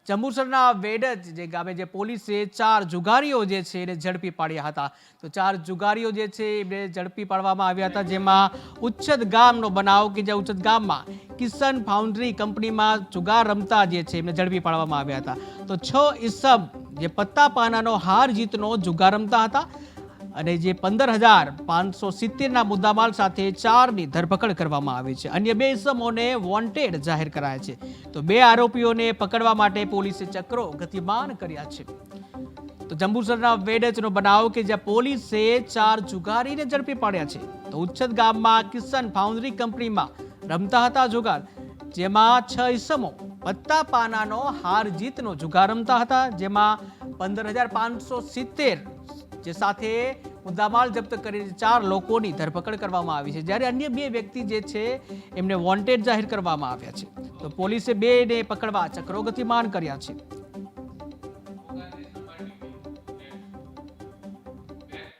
જંબુસરના વેડજ જે ગામે જે પોલીસે 4 જુગારીઓ જે છે એને ઝડપી પાડ્યા હતા। તો 4 જુગારીઓ જે છે એમને ઝડપી પાડવામાં આવ્યા હતા, જેમાં ઉચ્છદ ગામનો બનાવ કે જે ઉચ્છદ ગામમાં કિશન ફાઉન્ડ્રી કંપનીમાં જુગાર રમતા જે છે એમને ઝડપી પાડવામાં આવ્યા હતા। તો 6 ઈસમ જે પત્તા પાનાનો હાર જીતનો જુગાર રમતા હતા અને જે 15,570ના મુદ્દામાલ સાથે 4ની ધરપકડ કરવામાં આવી છે। અન્ય 2 ઇસમોને વોન્ટેડ જાહેર કરાયા છે। તો 2 આરોપીઓને પકડવા માટે પોલીસે ચક્રો ગતિમાન કર્યા છે। તો જંબુસરના વેડજનો બનાવ કે જ્યાં પોલીસે 4 જુગારીને ઝડપી પાડ્યા છે। તો ઉચ્છદ ગામમાં કિશન ફાઉન્ડ્રી કંપનીમાં રમતા હતા જુગાર, જેમાં 6 ઇસમો પત્તા પાનાનો હાર જીતનો જુગાર રમતા હતા, જેમાં 15,570 જે સાથે મુદ્દામાલ જપ્ત કરી 4 લોકોની ધરપકડ કરવામાં આવી છે, જ્યારે અન્ય 2 વ્યક્તિ જે છે એમને વોન્ટેડ જાહેર કરવામાં આવ્યા છે। તો પોલીસે 2ને પકડવા ચક્રો ગતિમાન કર્યા છે।